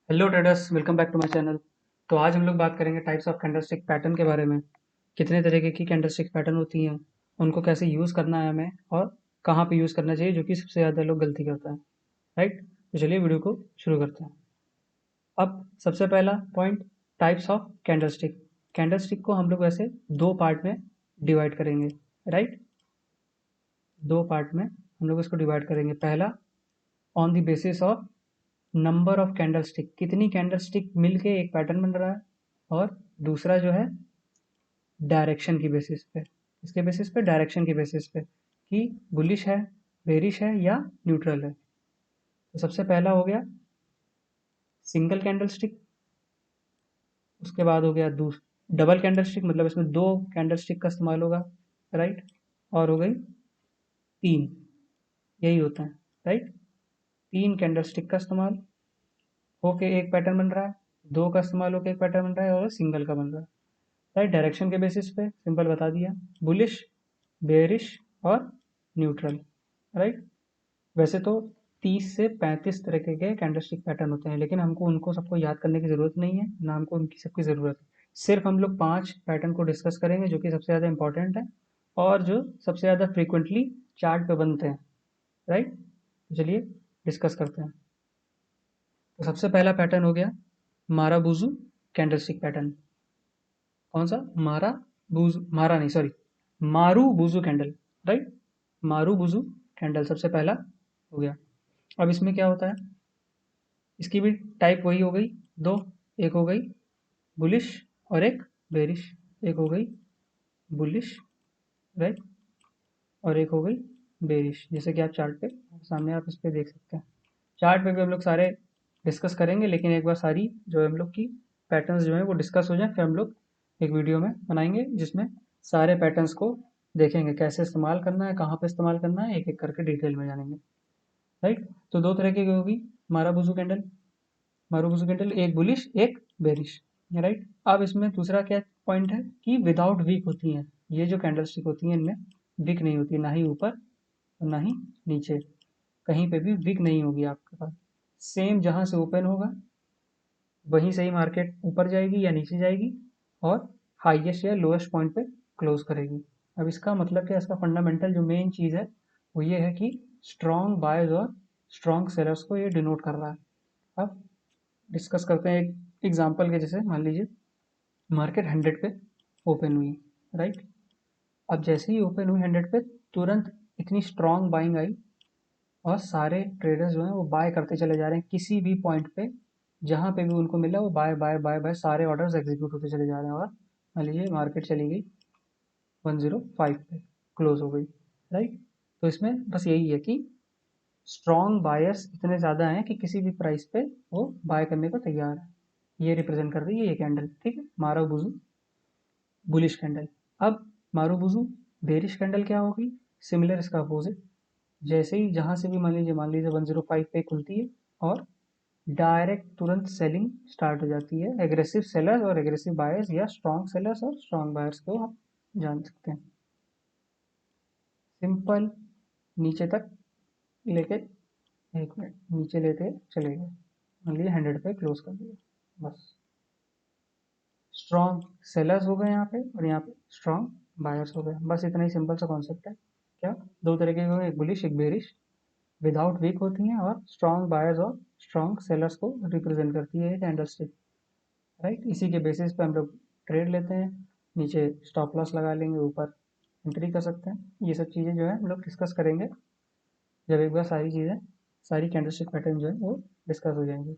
Hello traders, welcome back to my channel. तो आज हम लोग बात करेंगे टाइप्स ऑफ कैंडलस्टिक पैटर्न के बारे में। कितने तरीके की कैंडलस्टिक पैटर्न होती हैं, उनको कैसे यूज़ करना है हमें, और कहाँ पे यूज़ करना चाहिए, जो कि सबसे ज़्यादा लोग गलती करते हैं। राइट, तो चलिए वीडियो को शुरू करते हैं। अब सबसे पहला point, types of candlestick. Candlestick को हम लोग वैसे दो पार्ट में डिवाइड करेंगे। राइट, दो पार्ट में हम लोग इसको डिवाइड करेंगे। पहला, on the basis of number of candlestick, कितनी कैंडलस्टिक मिलके एक पैटर्न बन रहा है। और दूसरा जो है डायरेक्शन की बेसिस पे। इसके बेसिस पे, डायरेक्शन की बेसिस पे, कि बुलिश है, बेरिश है या न्यूट्रल है। तो सबसे पहला हो गया सिंगल कैंडलस्टिक। उसके बाद हो गया डबल कैंडलस्टिक, मतलब इसमें दो कैंडलस्टिक का इस्तेमाल होगा। राइट, और हो गई तीन। यही होता है। राइट, तीन कैंडलस्टिक का इस्तेमाल होके एक पैटर्न बन रहा है, दो का इस्तेमाल होके एक पैटर्न बन रहा है, और सिंगल का बन रहा है। राइट, डायरेक्शन के बेसिस पे सिंपल बता दिया, बुलिश, बेयरिश और न्यूट्रल। राइट, वैसे तो 30 से 35 तरह के कैंडलस्टिक पैटर्न होते हैं, लेकिन हमको उनको सबको याद करने की ज़रूरत नहीं है, ना हमको उनकी सबकी ज़रूरत है। सिर्फ हम लोग 5 पैटर्न को डिस्कस करेंगे जो कि सबसे ज़्यादा इंपॉर्टेंट है और जो सबसे ज़्यादा फ्रीक्वेंटली चार्ट पे बनते हैं। राइट, तो चलिए डिस्कस करते हैं। तो सबसे पहला पैटर्न हो गया माराबूजू कैंडलस्टिक पैटर्न। कौन सा? मारा नहीं, सॉरी, मारू बुजू कैंडल। राइट, मारू बुजू कैंडल सबसे पहला हो गया। अब इसमें क्या होता है, इसकी भी टाइप वही हो गई दो। एक हो गई बुलिश और एक बेरिश। एक हो गई बुलिश, राइट, और एक हो गई बेरिश, जैसे कि आप चार्ट पे सामने आप इस पे देख सकते हैं। चार्ट पे भी हम लोग सारे डिस्कस करेंगे, लेकिन एक बार सारी जो हम लोग की पैटर्न्स जो है वो डिस्कस हो जाए, फिर हम लोग एक वीडियो में बनाएंगे जिसमें सारे पैटर्न्स को देखेंगे, कैसे इस्तेमाल करना है, कहाँ पे इस्तेमाल करना है, एक एक करके डिटेल में जानेंगे। राइट, तो दो तरह की होगी माराबूजू कैंडल। मारूबुजू कैंडल एक बुलिश एक बेरिश। राइट, अब इसमें दूसरा क्या पॉइंट है कि विदाउट वीक होती हैं। ये जो कैंडल स्टिक होती हैं इनमें विक नहीं होती, ना ही ऊपर और ना ही नीचे, कहीं पे भी विक नहीं होगी आपके पास। सेम जहां से ओपन होगा वहीं से ही मार्केट ऊपर जाएगी या नीचे जाएगी, और हाईएस्ट या लोएस्ट पॉइंट पे क्लोज करेगी। अब इसका मतलब क्या, इसका फंडामेंटल जो मेन चीज़ है वो ये है कि स्ट्रॉन्ग बायर्स और स्ट्रॉन्ग सेलर्स को ये डिनोट कर रहा है। अब डिस्कस करते हैं एक एग्जांपल के, जैसे मान लीजिए मार्केट 100 पे ओपन हुई। राइट, अब जैसे ही ओपन हुई 100 पे, तुरंत इतनी स्ट्रॉन्ग बाइंग आई और सारे ट्रेडर्स जो हैं वो बाय करते चले जा रहे हैं। किसी भी पॉइंट पे जहाँ पे भी उनको मिला वो बाय बाय बाय बाय सारे ऑर्डर्स एग्जीक्यूट होते चले जा रहे हैं, और मान लीजिए मार्केट चली गई 105 पे, क्लोज हो गई। राइट, तो इसमें बस यही है कि स्ट्रॉन्ग बायर्स इतने ज़्यादा हैं कि किसी भी प्राइस पे वो बाय करने को तैयार है। ये रिप्रेजेंट कर रही है ये कैंडल। ठीक है, मारूबुजू बुलिश कैंडल। अब मारूबुजू बेरिश कैंडल क्या होगी, सिमिलर इसका अपोजिट। जैसे ही जहां से भी मान लीजिए 105 पे खुलती है, और डायरेक्ट तुरंत सेलिंग स्टार्ट हो जाती है। एग्रेसिव सेलर्स और एग्रेसिव बायर्स, या स्ट्रॉन्ग सेलर्स और स्ट्रॉन्ग बायर्स को आप जान सकते हैं। सिंपल, नीचे तक लेके, एक मिनट, नीचे लेते चले गए, मान लीजिए 100 पे क्लोज कर दिया, बस। स्ट्रॉन्ग सेलर्स हो गए यहाँ पे, और यहाँ पे स्ट्रॉन्ग बायर्स हो गए। बस इतना ही सिंपल सा कॉन्सेप्ट है। क्या, दो तरीके के हो गए, एक बुलिश एक बेरिश। विदाउट वीक होती हैं, और स्ट्रॉन्ग बायर्स और स्ट्रॉन्ग सेलर्स को रिप्रेजेंट करती है ये कैंडलस्टिक। राइट, इसी के बेसिस पे हम लोग ट्रेड लेते हैं। नीचे स्टॉप लॉस लगा लेंगे, ऊपर एंट्री कर सकते हैं। ये सब चीज़ें जो है हम लोग डिस्कस करेंगे जब एक बार सारी चीज़ें, सारी कैंडलस्टिक पैटर्न जो है वो डिस्कस हो जाएंगे।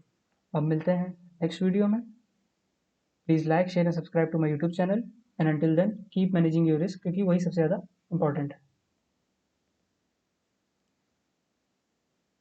अब मिलते हैं नेक्स्ट वीडियो में। Please like share and subscribe to my YouTube channel, and until then keep managing your risk, क्योंकि वही सबसे ज़्यादा इंपॉर्टेंट है।